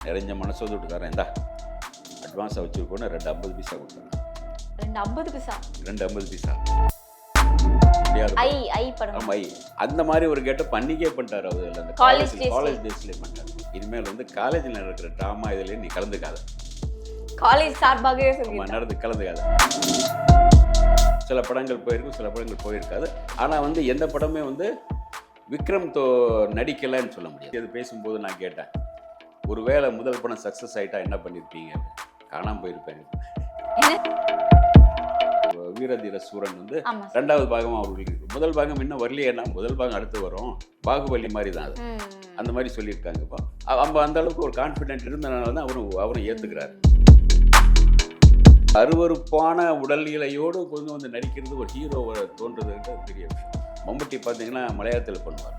நிறைஞ்ச மனசோடு விட்டுக்காரன் இந்தா அட்வான்ஸாக வச்சுருக்கோன்னு 2 50 பைசா கொடுத்தாங்க. 2 50 பைசா 2 50 பைசா முடியாது. ஆமாம் ஐ அந்த மாதிரி ஒரு கெட்டப் பண்ணிக்கே பண்ணிட்டார் அவர். இல்லை அந்த காலேஜ் டேஸ்லேயே பண்ணிட்டார். இனிமேல் வந்து காலேஜில் நடக்கிற ட்ராமா இதில் நீ கலந்துக்காத, காலேஜ் சார்பாகவே நடந்து கலந்துக்காத. சில படங்கள் போயிருக்கும், சில படங்கள் போயிருக்காது. ஆனால் வந்து எந்த படமே வந்து விக்ரம் நடிக்கலைன்னு சொல்ல முடியாது. இது பேசும்போது நான் கேட்டேன், ஒருவேளை முதல் படம் சக்ஸஸ் ஆகிட்டா என்ன பண்ணியிருப்பீங்க? காணாமல் போயிருப்பேன். வீரதீர சூரன் வந்து 2வது பாகம் அவர்களுக்கு, முதல் பாகம் இன்னும் வரலையேன்னா முதல் பாகம் அடுத்து வரும், பாகுபலி மாதிரி தான் அது, அந்த மாதிரி சொல்லியிருக்காங்க. இப்போ நம்ம அந்த அளவுக்கு ஒரு கான்ஃபிடென்ட் இருந்தனால தான் அவரும் ஏற்றுக்கிறாரு. அருவருப்பான உடல்நிலையோடு கொஞ்சம் வந்து நடிக்கிறது ஒரு ஹீரோவை தோன்றுறதுன்ற பெரிய விஷயம். மம்முட்டி பார்த்தீங்கன்னா மலையாளத்தில் பண்ணுவார்.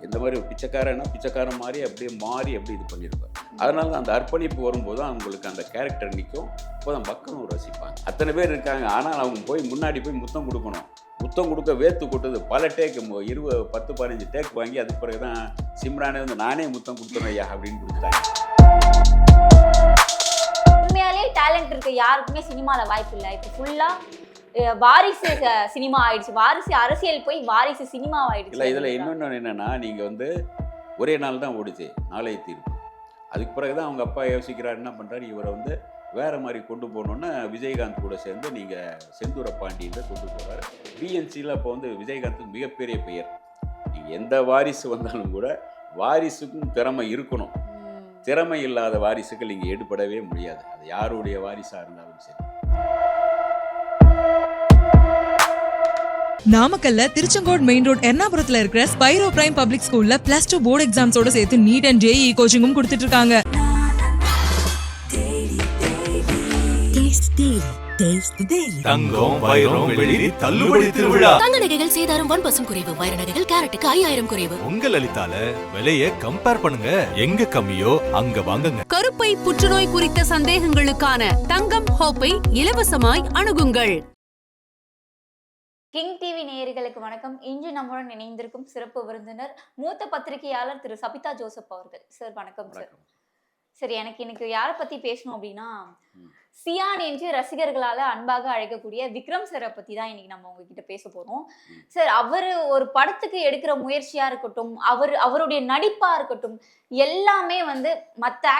இந்த மாதிரி ஒரு பிச்சைக்காரன் மாதிரி அப்படியே மாறி அப்படி இது பண்ணியிருப்பார். அதனால தான் அந்த அர்ப்பணிப்பு வரும்போது தான் அவங்களுக்கு அந்த கேரக்டர் நிற்கும். இப்போ தான் மக்களும் ரசிப்பாங்க. அத்தனை பேர் இருக்காங்க, ஆனால் அவங்க போய் முன்னாடி போய் முத்தம் கொடுக்கணும். முத்தம் கொடுக்க வேர்த்து கொட்டுது. பல டேக் 20 10 15 டேக் வாங்கி அதுக்கு பிறகு தான் சிம்ரானே வந்து நானே முத்தம் கொடுத்துறேன் ஐயா அப்படின்னு கொடுத்தாங்க. உண்மையாலே டேலண்ட் இருக்க யாருக்குமே சினிமாவில் வாய்ப்பு இல்லை. இப்போ ஃபுல்லாக வாரிசு சினிமா ஆயிடுச்சு, வாரிசு அரசியல் போய் வாரிசு சினிமா ஆயிடுச்சு. இல்லை இதில் இன்னொன்று என்னென்னா, நீங்கள் வந்து ஒரே நாள் தான் ஓடிச்சு நாளைய தீர்ப்பு. அதுக்கு பிறகு தான் அவங்க அப்பா யோசிக்கிறார், என்ன பண்ணுறாரு, இவரை வந்து வேறு மாதிரி கொண்டு போகணுன்னு விஜயகாந்த் கூட சேர்ந்து நீங்கள் செந்தூர பாண்டியன் கொண்டு போகிறாரு. பிஎன்சியில் அப்போ வந்து விஜயகாந்துக்கு மிகப்பெரிய பெயர். நீங்கள் எந்த வாரிசு வந்தாலும் கூட வாரிசுக்கும் திறமை இருக்கணும். திறமை இல்லாத வாரிசுகள் இங்கே எடுபடவே முடியாது. அது யாருடைய வாரிசாக இருந்தாலும் சரி. நாமக்கல்ல திருச்செங்கோடு மெயின் ரோட் எர்ணாபுரத்துல இருக்கிற ஸ்பைரோ பிரைம் பப்ளிக் ஸ்கூல்ல +2 போர்டு எக்ஸாம்ஸோட சேர்த்து நீட் அண்ட் ஜேஇ கோச்சிங்கும் கொடுத்துட்டு இருக்காங்க. தங்கம் வைரம் வெள்ளி தள்ளுபடி திருவிழா. தங்க நகைகள் சேதாரம் 1% குறைவு, வைர நகைகள் கேரட்டுக்கு 5000 குறைவு. உங்க லலிதால விலையை கம்பேர் பண்ணுங்க, எங்க கம்மியோ அங்க வாங்குங்க. கருப்பை புற்றுநோய் குறித்த சந்தேகங்களுக்கான தங்கம் ஹோப்பை இலவசமாய் அணுகுங்கள். கிங் டிவி நேயர்களுக்கு வணக்கம். இன்று நம்முடன் இணைந்திருக்கும் சிறப்பு விருந்தினர் மூத்த பத்திரிகையாளர் திரு சபிதா ஜோசப் அவர்கள். சார் வணக்கம் சார். சரி, எனக்கு இன்னைக்கு யாரை பத்தி பேசணும் அப்படின்னா, சியான் என்று ரசிகர்களால அன்பாக அழைக்கக்கூடிய விக்ரம் சாரை பத்தி தான் இன்னைக்கு நம்ம உங்ககிட்ட பேச போறோம். சார், அவர் ஒரு படத்துக்கு எடுக்கிற முயற்சியா இருக்கட்டும், அவருடைய நடிப்பா இருக்கட்டும், எல்லாமே வந்து மற்ற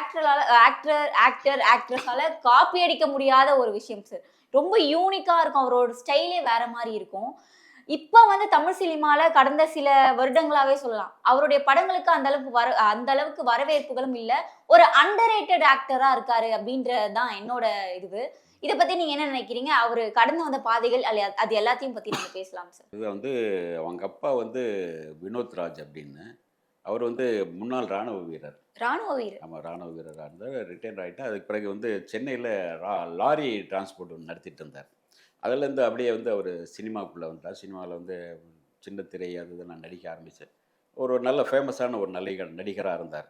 ஆக்ட்ரஸால காப்பி அடிக்க முடியாத ஒரு விஷயம் சார். ரொம்ப யூனிக்கா இருக்கும், அவரோட ஸ்டைலே வேற மாதிரி இருக்கும். இப்போ வந்து தமிழ் சினிமால கடந்த சில வருடங்களாவே சொல்லலாம், அவருடைய படங்களுக்கு அந்த அளவுக்கு வரவேற்புகளும் இல்லை. ஒரு அண்டர்ரேட்டட் ஆக்டரா இருக்காரு அப்படின்றதுதான் என்னோட இதுவு. இதை பத்தி நீங்க என்ன நினைக்கிறீங்க? அவரு கடந்து வந்த பாதைகள் அது எல்லாத்தையும் பத்தி நம்ம பேசலாம் சார். இது வந்து அவங்க அப்பா வந்து வினோத் ராஜ் அப்படின்னு, அவர் வந்து முன்னாள் இராணுவ வீரர். ஆமாம், இராணுவ வீரராக இருந்தார். ரிட்டையர்ட் ஆகிட்டு அதுக்கு பிறகு வந்து சென்னையில் லாரி டிரான்ஸ்போர்ட் ஒன்று நடத்திட்டு இருந்தார். அதிலேருந்து அப்படியே வந்து அவர் சினிமாக்குள்ளே வந்தார். சினிமாவில் வந்து சின்ன திரை அது நான் நடிக்க ஆரம்பித்தேன். ஒரு நல்ல ஃபேமஸான ஒரு நடிகராக இருந்தார்.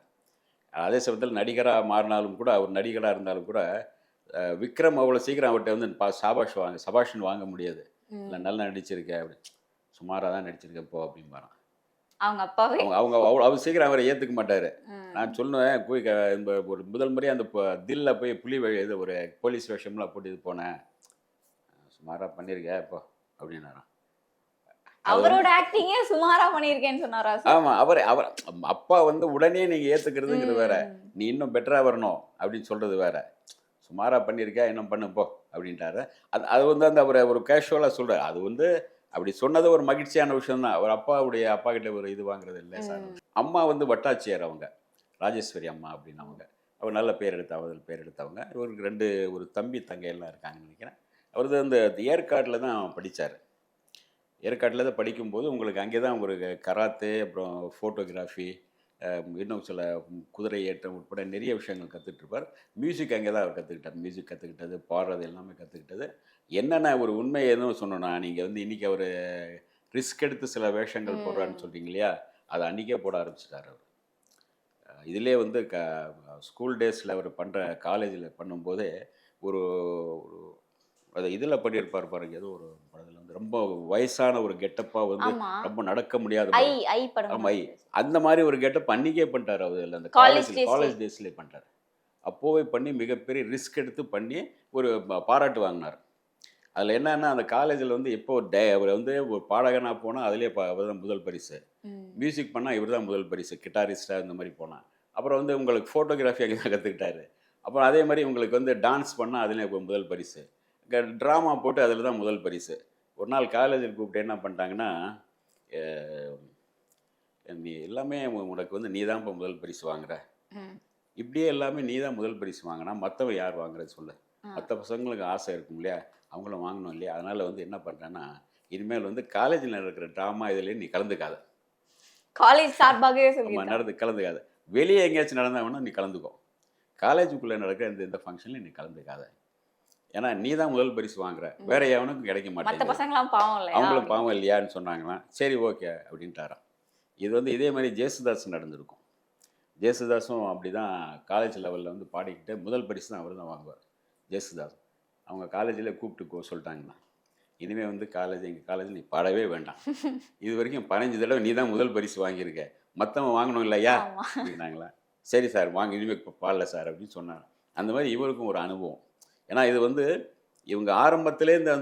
அதே சமயத்தில் நடிகராக மாறினாலும் கூட, அவர் நடிகராக இருந்தாலும் கூட விக்ரம் அவ்வளோ சீக்கிரம் அவர்கிட்ட வந்து சபாஷன் வாங்க முடியாது. இல்லை நல்லா நடிச்சிருக்கேன், அப்படி சுமாராக தான் நடிச்சிருக்கேன் இப்போ அப்படின்பாரான். அவங்க அப்பாவே அவர் சீக்கிரம் அவரை ஏற்றுக்க மாட்டார். நான் சொல்லுவேன், போய் ஒரு முதல் முறையாக அந்த தில்ல போய் இது ஒரு போலீஸ் வேஷம்லாம் போட்டு இது போனேன், சுமாராக பண்ணியிருக்கேன் இப்போ அப்படின்னாராம். அவரோட ஆக்டிங்கே சுமாரா பண்ணியிருக்கேன்னு சொன்னாரா? ஆமாம், அவர் அப்பா வந்து உடனே நீங்கள் ஏற்றுக்கிறதுங்கிறது வேற, நீ இன்னும் பெட்டராக வரணும் அப்படின்னு சொல்கிறது வேற. சுமாராக பண்ணியிருக்கேன், இன்னும் பண்ணுப்போ அப்படின்ட்டாரு. அது வந்து அந்த அவரை ஒரு கேஷுவலாக சொல்கிறார். அது வந்து அப்படி சொன்னது ஒரு மகிழ்ச்சியான விஷயம் தான். அவர் அப்பா கிட்ட ஒரு இது வாங்குறது இல்லை சார். அம்மா வந்து வட்டாட்சியர், அவங்க ராஜேஸ்வரி அம்மா அப்படின்னு அவர் நல்ல பேர் எடுத்தவங்க. இவருக்கு ஒரு தம்பி தங்கையெல்லாம் இருக்காங்கன்னு நினைக்கிறேன். அவர் வந்து அந்த ஏற்காட்டில் தான் படித்தார். ஏற்காட்டில் தான் படிக்கும்போது உங்களுக்கு அங்கே தான் ஒரு கராத்தே, அப்புறம் ஃபோட்டோகிராஃபி, இன்னும் சில குதிரை ஏற்றம் உட்பட நிறைய விஷயங்கள் கற்றுட்ருப்பார். மியூசிக் அங்கே தான் அவர் கற்றுக்கிட்டார். மியூசிக் கற்றுக்கிட்டது, பாடுறது எல்லாமே கற்றுக்கிட்டது. என்னென்ன ஒரு உண்மை எதுவும் சொன்னோன்னா, நீங்கள் வந்து இன்றைக்கி அவர் ரிஸ்க் எடுத்து சில வேஷங்கள் போடுறான்னு சொல்கிறீங்க இல்லையா, அதை அன்றைக்கே போட ஆரம்பிச்சிட்டார் அவர். இதிலே வந்து ஸ்கூல் டேஸில் அவர் காலேஜில் பண்ணும்போதே ஒரு அதை இதில் பண்ணியிருப்பார் பாருங்க, ஏதோ ஒரு படத்தில் வந்து ரொம்ப வயசான ஒரு கெட்டப்பாக வந்து ரொம்ப நடக்க முடியாத, ஆமாம் அந்த மாதிரி ஒரு கெட்டப் அன்றைக்கே பண்ணிட்டார். அவர் அந்த காலேஜ் டேஸ்லேயே பண்ணிட்டார். அப்போவே பண்ணி மிகப்பெரிய ரிஸ்க் எடுத்து பண்ணி ஒரு பாராட்டு வாங்கினார். அதில் என்னன்னா அந்த காலேஜில் வந்து எப்போ அவர் வந்து ஒரு பாடகனாக போனால் அதிலே அவர் தான் முதல் பரிசு, மியூசிக் பண்ணால் இவர் தான் முதல் பரிசு, கிட்டாரிஸ்டாக இந்த மாதிரி போனால். அப்புறம் வந்து உங்களுக்கு ஃபோட்டோகிராஃபி அங்கே தான் கற்றுக்கிட்டாரு. அப்புறம் அதே மாதிரி உங்களுக்கு வந்து டான்ஸ் பண்ணால் அதிலே முதல் பரிசு, ட்ராமா போட்டு அதில் தான் முதல் பரிசு. ஒரு நாள் காலேஜில் கூப்பிட்டு என்ன பண்ணிட்டாங்கன்னா, நீ எல்லாமே உனக்கு வந்து நீ தான் இப்போ முதல் பரிசு வாங்குற, இப்படியே எல்லாமே நீ தான் முதல் பரிசு வாங்கினா மற்றவன் யார் வாங்குறது சொல்லு, மற்ற பசங்களுக்கு ஆசை இருக்கும் இல்லையா, அவங்களும் வாங்கணும் இல்லையா, அதனால் வந்து என்ன பண்ணுறேன்னா இனிமேல் வந்து காலேஜில் நடக்கிற ட்ராமா இதில் நீ கலந்துக்காத, காலேஜ் சார்பாகவே கலந்துக்காத, வெளியே எங்கேயாச்சும் நடந்தாங்கன்னா நீ கலந்துக்கோ, காலேஜுக்குள்ளே நடக்கிற இந்த ஃபங்க்ஷனில் நீ கலந்துக்காத, ஏன்னா நீ தான் முதல் பரிசு வாங்குற, வேற எவனுக்கும் கிடைக்க மாட்டேங்குது, அவங்களும் பாவம் இல்லையான்னு சொன்னாங்களாம். சரி ஓகே அப்படின்ட்டாராம். இது வந்து இதே மாதிரி ஜேசுதாஸ் நடந்திருக்கும். ஜேசுதாஸும் அப்படி தான் காலேஜ் லெவலில் வந்து பாடிக்கிட்டு முதல் பரிசு தான் அவர் தான் வாங்குவார். ஜேசுதாஸ் அவங்க காலேஜில் கூப்பிட்டு சொல்லிட்டாங்கண்ணா, இனிமேல் வந்து எங்கள் காலேஜில் நீ பாடவே வேண்டாம், இது வரைக்கும் 15 தடவை நீ தான் முதல் பரிசு வாங்கியிருக்க, மற்றவன் வாங்கணும் இல்லையா அப்படின்னாங்களா. சரி சார் வாங்க, இனிமேல் இப்போ பாடல சார் அப்படின்னு சொன்னாங்க. அந்த மாதிரி இவருக்கும் ஒரு அனுபவம். ஏன்னா இது வந்து இவங்க ஆரம்பத்திலே இந்த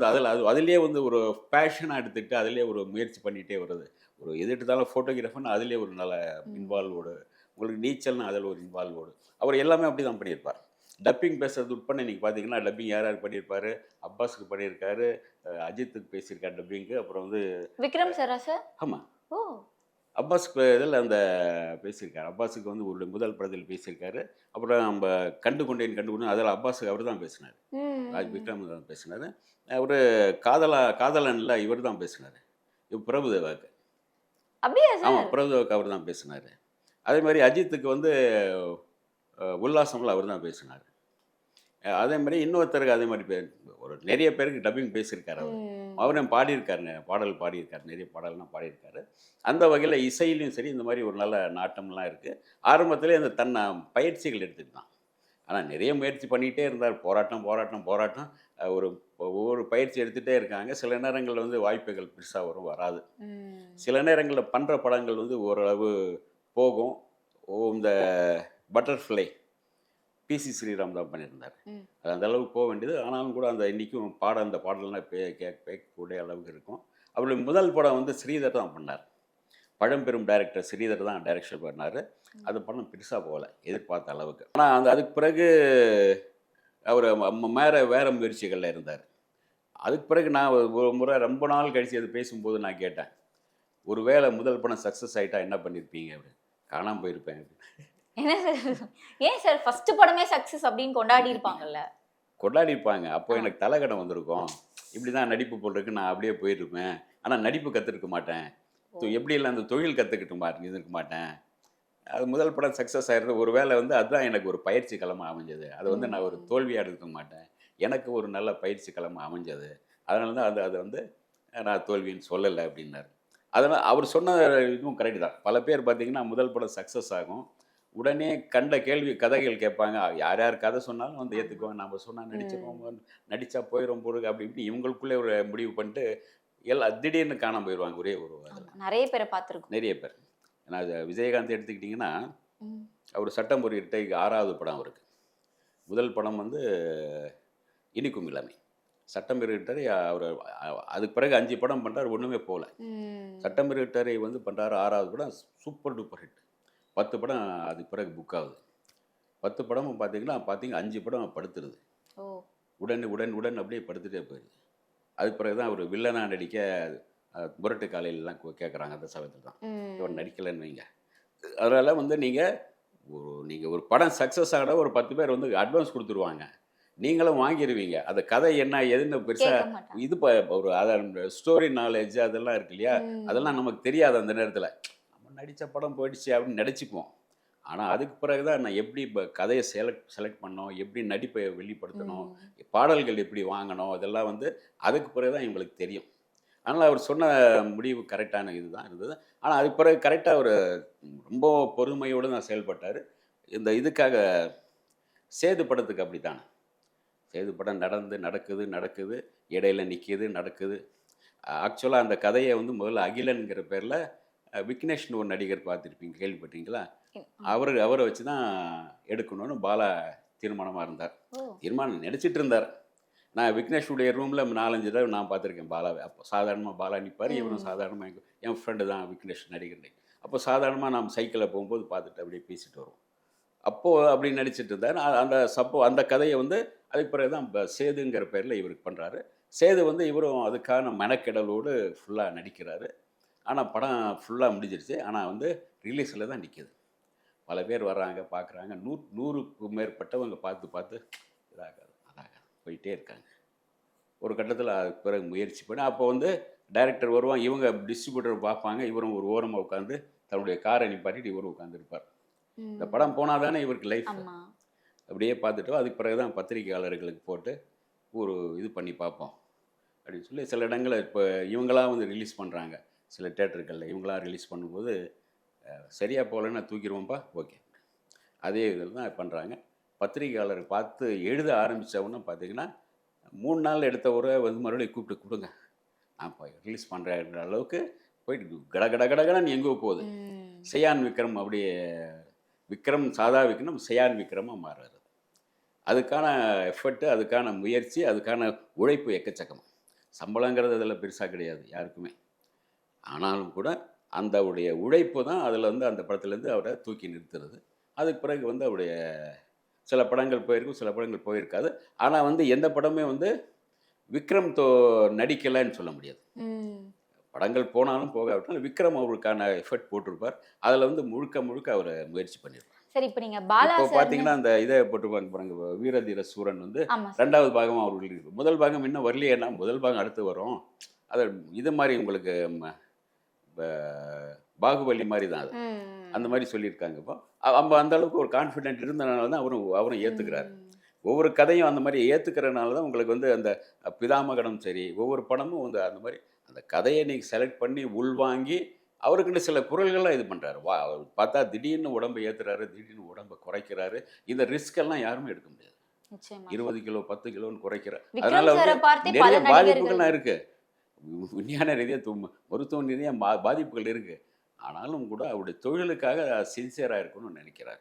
அதுலேயே வந்து ஒரு பேஷனாக எடுத்துக்கிட்டு அதிலே ஒரு முயற்சி பண்ணிகிட்டே வருது. ஒரு எது எடுத்தாலும் ஃபோட்டோகிராஃபர்னு அதிலே ஒரு நல்ல இன்வால்வோடு, உங்களுக்கு நீச்சல்னு அதில் ஒரு இன்வால்வோடு, அவர் எல்லாமே அப்படி தான் பண்ணியிருப்பார். டப்பிங் பேசுறது உட்பட இன்றைக்கி பார்த்தீங்கன்னா டப்பிங் யார் யார் பண்ணியிருப்பார், அப்பாஸுக்கு பண்ணியிருக்காரு, அஜித்துக்கு பேசியிருக்காரு டப்பிங்கு, அப்புறம் வந்து விக்ரம் சாரா சார்? ஆமாம், அப்பாஸுக்கு இதில் அந்த பேசியிருக்காரு, அப்பாஸுக்கு வந்து ஒரு முதல் படத்தில் பேசியிருக்காரு. அப்புறம் நம்ம கண்டு கொண்டேன் அதில் அப்பாஸுக்கு அவர் தான் பேசினார், விக்ரம் தான் பேசினார். அவர் காதலன்ல இவர் தான் பேசினார், பிரபுதேவாவுக்கு. ஆமாம், பிரபுதேவாவுக்கு அவர் தான் பேசினார். அதே மாதிரி அஜித்துக்கு வந்து உல்லாசம்ல அவர் தான் பேசினார். அதே மாதிரி இன்னொருத்தருக்கு அதே மாதிரி ஒரு நிறைய பேருக்கு டப்பிங் பேசியிருக்காரு. அவரும் பாடியிருக்காரு, பாடியிருக்காரு, நிறைய பாடல்லாம் பாடியிருக்காரு. அந்த வகையில் இசையிலையும் சரி இந்த மாதிரி ஒரு நல்ல நாட்டம்லாம் இருக்குது. ஆரம்பத்திலே அந்த தன்னை பயிற்சிகள் எடுத்துக்கிட்டான். ஆனால் நிறைய முயற்சி பண்ணிகிட்டே இருந்தார். போராட்டம் ஒவ்வொரு பயிற்சி எடுத்துகிட்டே இருக்காங்க. சில நேரங்களில் வந்து வாய்ப்புகள் பெருசாக வராது. சில நேரங்களில் பண்ணுற படங்கள் வந்து ஓரளவு போகும். இந்த பட்டர்ஃப்ளை பிசி ஸ்ரீராம் தான் பண்ணியிருந்தார். அது அந்த அளவுக்கு போக வேண்டியது. ஆனாலும் கூட அந்த இன்றைக்கும் அந்த பாடலாம் கேட்கக்கூடிய அளவுக்கு இருக்கும். அவருடைய முதல் படம் வந்து ஸ்ரீதர் தான் பண்ணார். பழம்பெரும் டைரக்டர் ஸ்ரீதர் தான் டைரக்ஷன் பண்ணார். அது படம் பெருசாக போகலை எதிர்பார்த்த அளவுக்கு. ஆனால் அதுக்கு பிறகு அவர் வேறு முயற்சிகளில் இருந்தார். அதுக்கு பிறகு நான் ஒரு முறை ரொம்ப நாள் கழித்து அது பேசும்போது நான் கேட்டேன், ஒரு வேளை முதல் படம் சக்ஸஸ் ஆகிட்டா என்ன பண்ணியிருப்பீங்க அப்படின்னு. காணாமல் போயிருப்பேன் அப்படின்னு. என்ன சார், ஏன் சார் ஃபர்ஸ்ட் படமே சக்ஸஸ் அப்படின்னு கொண்டாடிருப்பாங்க. அப்போ எனக்கு தலைக்கடம் வந்திருக்கும், இப்படி தான் நடிப்பு போட்டிருக்கு, நான் அப்படியே போயிருப்பேன். ஆனால் நடிப்பு கற்றுருக்க மாட்டேன், எப்படி இல்லை அந்த தொழில் இருக்க மாட்டேன். அது முதல் படம் சக்ஸஸ் ஆகிடுறது ஒரு வேளை வந்து அதுதான் எனக்கு ஒரு பயிற்சி களமாக அமைஞ்சது. அது வந்து நான் ஒரு தோல்வியாக எடுக்க மாட்டேன், எனக்கு ஒரு நல்ல பயிற்சி களமாக அமைஞ்சது. அதனால தான் அதை வந்து நான் தோல்வின்னு சொல்லலை அப்படின்னாரு. அதனால் அவர் சொன்ன இதுவும் கரெக்டு தான். பல பேர் பார்த்திங்கன்னா முதல் படம் சக்ஸஸ் ஆகும், உடனே கண்ட கதைகள் கேட்பாங்க. யார் யார் கதை சொன்னாலும் வந்து ஏற்றுக்குவாங்க, நம்ம சொன்னால் நடித்தா போயிடும் பொருள் அப்படி இப்படி இவங்களுக்குள்ளே ஒரு முடிவு பண்ணிட்டு திடீர்னு காணாமல் போயிடுவாங்க. ஒரே ஒரு நிறைய பேரை பார்த்துருக்கோம். நிறைய பேர். ஏன்னா விஜயகாந்த் எடுத்துக்கிட்டிங்கன்னா அவர் சட்டம் ஒரு 6வது படம் அவருக்கு. முதல் படம் வந்து இனிக்கும் இளமை. சட்டம் இருக்கிட்டாரை அவர் அதுக்கு பிறகு 5 படம் பண்ணுறாரு, ஒன்றுமே போகல. சட்டம் இருக்கிட்டாரை வந்து பண்ணுறாரு 6வது படம், சூப்பர் டூப்பர் ஹிட். 10 படம் அதுக்கு பிறகு புக் ஆகுது. 10 படமும் பார்த்தீங்கன்னா 5 படம் படுத்துருது. உடன் அப்படியே படுத்துகிட்டே போயிடுது. அதுக்கு பிறகு தான் அவர் வில்லனாக நடிக்க முரட்டு காலையிலலாம் கேட்குறாங்க. அந்த சமயத்தில் தான் இவர் நடிக்கலைன்னு வைங்க. அதனால் வந்து நீங்கள் ஒரு படம் சக்ஸஸ் ஆகிட ஒரு 10 பேர் வந்து அட்வான்ஸ் கொடுத்துருவாங்க, நீங்களும் வாங்கிடுவீங்க. அந்த கதை என்ன எதுன்னு பெருசாக இது ஒரு ஸ்டோரி நாலேஜ் அதெல்லாம் இருக்கு இல்லையா, அதெல்லாம் நமக்கு தெரியாது. அந்த நேரத்தில் நம்ம நடித்த படம் போயிடுச்சு அப்படின்னு நடிச்சுப்போம். ஆனால் அதுக்கு பிறகு தான் நான் எப்படி கதையை செலக்ட் பண்ணோம், எப்படி நடிப்பை வெளிப்படுத்தணும், பாடல்கள் எப்படி வாங்கணும், அதெல்லாம் வந்து அதுக்கு பிறகு தான் எங்களுக்கு தெரியும். அதனால் அவர் சொன்ன முடிவு கரெக்டான இது தான் இருந்தது. ஆனால் அதுக்கு பிறகு கரெக்டாக அவர் ரொம்ப பொறுமையோடு தான் செயல்பட்டார். இந்த இதுக்காக சேது படத்துக்கு அப்படி தானே, சேது படம் நடக்குது, இடையில நிற்கிது, நடக்குது. ஆக்சுவலாக அந்த கதையை வந்து முதல்ல அகிலன்கிற பேரில் விக்னேஷ்னு ஒரு நடிகர் பார்த்துருப்பீங்க, கேள்விப்பட்டீங்களா? அவரை வச்சு தான் எடுக்கணும்னு பாலா தீர்மானமாக இருந்தார். ஓ. தீர்மானம் நடிச்சிட்டு இருந்தார். நான் விக்னேஷுடைய ரூமில் 4-5 தடவை நான் பார்த்துருக்கேன் பாலாவை. அப்போ சாதாரணமாக பாலா நிற்பார், இவரும் சாதாரணமாக என் ஃப்ரெண்டு தான் விக்னேஷ் நடிகர். அப்போ சாதாரணமாக நாம் சைக்கிளில் போகும்போது பார்த்துட்டு அப்படியே பேசிட்டு வருவோம். அப்போது அப்படி நடிச்சிட்டு இருந்தார். அந்த கதையை வந்து அதுக்கு பிறகு தான் சேதுங்கிற பேரில் இவருக்கு பண்ணுறாரு. சேது வந்து இவரும் அதுக்கான மெனக்கெடலோடு ஃபுல்லாக நடிக்கிறாரு. ஆனால் படம் ஃபுல்லாக முடிஞ்சிருச்சு. ஆனால் வந்து ரிலீஸில் தான் நிற்கிது. பல பேர் வர்றாங்க, பார்க்குறாங்க. 100க்கும் மேற்பட்டவங்க பார்த்து இதாகாது போயிட்டே இருக்காங்க. ஒரு கட்டத்தில் அதுக்கு பிறகு முயற்சி பண்ணி அப்போ வந்து டைரக்டர் வருவாங்க, இவங்க டிஸ்ட்ரிபியூட்டர் பார்ப்பாங்க, இவரும் ஒரு ஓரமாக உட்காந்து தன்னுடைய காரை நிப்பாட்டிட்டு இவரும் உட்காந்துருப்பார். இந்த படம் போனால் தானே இவருக்கு லைஃப். அப்படியே பார்த்துட்டோம். அதுக்கு பிறகு தான் பத்திரிகையாளர்களுக்கு போட்டு ஒரு இது பண்ணி பார்ப்போம் அப்படின்னு சொல்லி சில இடங்களில் இப்போ இவங்களாம் வந்து ரிலீஸ் பண்ணுறாங்க. சில தேட்டர்களில் இவங்களாம் ரிலீஸ் பண்ணும்போது சரியாக போகலன்னா தூக்கிடுவோம்ப்பா, ஓகே, அதே இதில் தான் பண்ணுறாங்க. பத்திரிகையாளர் பார்த்து எழுத ஆரம்பித்தவொன்னே பார்த்தீங்கன்னா 3 நாள் எடுத்த உரை வந்து மறுபடியும் கூப்பிட்டு கொடுங்க, நான் போய் ரிலீஸ் பண்ணுறேன்ற அளவுக்கு போயிட்டு கடகடன்னு எங்கோ போகுது. சயான் விக்ரம் அப்படியே விக்ரம் சாதா விக்ரம் சயான் விக்ரமாக மாறுறது. அதுக்கான எஃபர்ட்டு, அதுக்கான முயற்சி, அதுக்கான உழைப்பு எக்கச்சக்கம். சம்பளங்கிறது அதில் பெருசாக கிடையாது யாருக்குமே. ஆனாலும் கூட அந்த உடைய உழைப்பு தான் அதில் வந்து அந்த படத்துலேருந்து அவரை தூக்கி நிறுத்துறது. அதுக்கு பிறகு வந்து அவருடைய சில படங்கள் போயிருக்கும், சில படங்கள் போயிருக்காது. ஆனால் வந்து எந்த படமே வந்து விக்ரம் நடிக்கலைன்னு சொல்ல முடியாது. படங்கள் போனாலும் போகாவிட்டாலும் விக்ரம் அவருக்கான எஃபர்ட் போட்டிருப்பார். அதில் வந்து முழுக்க அவர் முயற்சி பண்ணியிருப்பார். சரி, இப்போ நீங்கள் பாலா இப்போ பார்த்தீங்கன்னா அந்த இதை போட்டுருப்பாங்க பாருங்க, வீரதீர சூரன் வந்து 2வது பாகம் அவர்கள் இருக்கு. முதல் பாகம் இன்னும் வரலையேன்னா முதல் பாகம் அடுத்து வரும். அது இது மாதிரி உங்களுக்கு பாகுபலி மாதிரி தான் அது. அந்த மாதிரி சொல்லியிருக்காங்க. இப்போ அந்த அளவுக்கு ஒரு கான்ஃபிடென்ட் இருந்தனால தான் அவரும் ஏற்றுக்கிறார். ஒவ்வொரு கதையும் அந்த மாதிரி ஏற்றுக்கிறனால தான் உங்களுக்கு வந்து அந்த பிதாமகனும் சரி, ஒவ்வொரு படமும் வந்து அந்த மாதிரி அந்த கதையை நீங்கள் செலக்ட் பண்ணி உள்வாங்கி அவருக்குன்னு சில குரல்கள்லாம் இது பண்ணுறாரு. அவர் பார்த்தா திடீர்னு உடம்பை ஏற்றுறாரு, திடீர்னு உடம்பை குறைக்கிறாரு. இந்த ரிஸ்க் எல்லாம் யாருமே எடுக்க முடியாது. 20 கிலோ 10 கிலோன்னு குறைக்கிறார். அதனால வந்து நிறைய பாதிப்புகள்லாம் இருக்கு. விஞ்ஞான ரீதியாக மருத்துவ ரீதியாக பாதிப்புகள் இருக்கு. ஆனாலும் கூட அவருடைய தொழிலுக்காக சின்சியராக இருக்கணும்னு நினைக்கிறார்.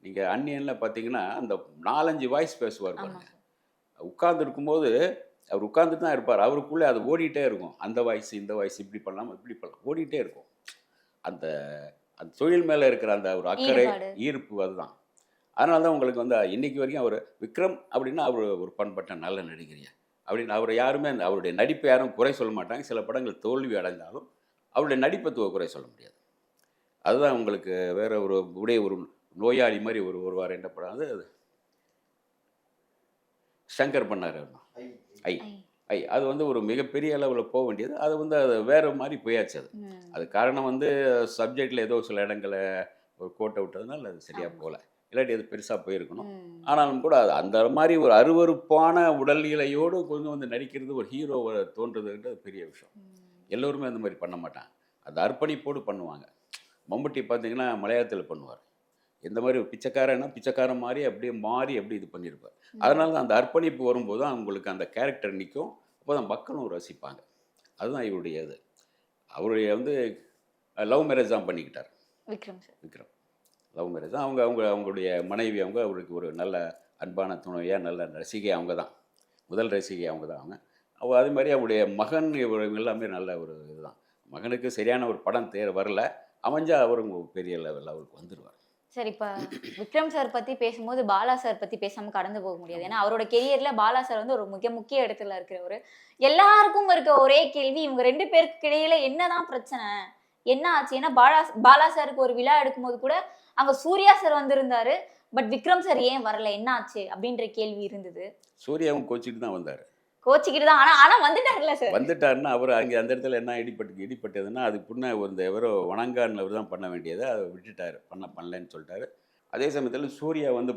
நீங்கள் அந்நியனில் பார்த்தீங்கன்னா அந்த 4-5 வாய்ஸ் பேசுவார் பாருங்க. உட்கார்ந்து இருக்கும்போது அவர் உட்கார்ந்துட்டு தான் இருப்பார். அவருக்குள்ளே அது ஓடிட்டே இருக்கும். அந்த வாய்ஸ் இந்த வாய்ஸ் இப்படி பண்ணலாம் இப்படி பண்ணலாம் ஓடிட்டே இருக்கும். அந்த அந்த தொழில் மேலே இருக்கிற அந்த ஒரு அக்கறை ஈர்ப்பு அதுதான். அதனால தான் உங்களுக்கு வந்து இன்னைக்கு வரைக்கும் அவர் விக்ரம் அப்படின்னா அவர் ஒரு பண்பட்ட நல்ல நடிகரியா அப்படின்னு அவரை யாருமே அவருடைய நடிப்பை யாரும் குறை சொல்ல மாட்டாங்க. சில படங்கள் தோல்வி அடைந்தாலும் அவருடைய நடிப்பை குறை சொல்ல முடியாது. அதுதான் உங்களுக்கு வேற ஒரு நோயாளி மாதிரி ஒருவார் என்ன படம் அது சங்கர் பண்ணார். அது வந்து ஒரு மிகப்பெரிய அளவில் போக வேண்டியது. அது வந்து அது வேற மாதிரி போயாச்சு. அது காரணம் வந்து சப்ஜெக்டில் ஏதோ சில இடங்களை ஒரு கோட்டை விட்டதுனால அது சரியாக போகல. இல்லாட்டி அது பெருசாக போயிருக்கணும். ஆனாலும் கூட அது அந்த மாதிரி ஒரு அருவருப்பான உடல்நிலையோடு கொஞ்சம் வந்து நடிக்கிறது ஒரு ஹீரோவை தோன்றுறதுன்றது பெரிய விஷயம். எல்லோருமே அந்த மாதிரி பண்ண மாட்டாங்க. அந்த அர்ப்பணிப்போடு பண்ணுவாங்க. மம்முட்டி பார்த்தீங்கன்னா மலையாளத்தில் பண்ணுவார். எந்த மாதிரி பிச்சைக்காரன் மாதிரி அப்படியே மாறி அப்படி இது பண்ணியிருப்பார். அதனால தான் அந்த அர்ப்பணிப்பு வரும்போது தான் அவங்களுக்கு அந்த கேரக்டர் நிற்கும். அப்போ தான் மக்களும் ரசிப்பாங்க. அதுதான் இவருடைய இது. அவருடைய வந்து லவ் மேரேஜ் தான் பண்ணிக்கிட்டார் விக்ரம். லவ் மேரேஜ் தான். அவங்களுடைய மனைவி அவருக்கு ஒரு நல்ல அன்பான துணையாக நல்ல ரசிகை அவங்க தான். முதல் ரசிகை அவங்க தான். அது மாதிரி அவருடைய மகன் இவங்க எல்லாமே நல்ல ஒரு இதுதான். மகனுக்கு சரியான ஒரு படம் வரல. அமைஞ்சா அவரும் பெரிய லெவலில் அவருக்கு வந்துடுவார். சரி, இப்போ விக்ரம் சார் பற்றி பேசும்போது பாலா சார் பற்றி பேசாமல் கடந்து போக முடியாது. ஏன்னா அவரோட கெரியரில் பாலா சார் வந்து ஒரு முக்கிய இடத்துல இருக்கிறவர். எல்லாருக்கும் இருக்க ஒரே கேள்வி, இவங்க 2 பேருக்கு இடையில என்னதான் பிரச்சனை, என்ன ஆச்சு? ஏன்னா பாலா சாருக்கு ஒரு விழா எடுக்கும்போது கூட அங்கே சூர்யா சார் வந்திருந்தாரு. பட் விக்ரம் சார் ஏன் வரல, என்ன ஆச்சு அப்படின்ற கேள்வி இருந்தது. சூர்யாவும் கோச்சிட்டு தான் வந்தார். கோச்சிக்கிட்டு தான். ஆனால் வந்துட்டார்ல சார். வந்துட்டாருன்னா அவர் அங்கே அந்த இடத்துல என்ன இடிப்பட்டதுன்னா அதுக்கு முன்னே எவரோ வணங்கான்னு தான் பண்ண வேண்டியதை அதை விட்டுட்டார். பண்ணலன்னு சொல்லிட்டாரு. அதே சமயத்தில் சூர்யா வந்து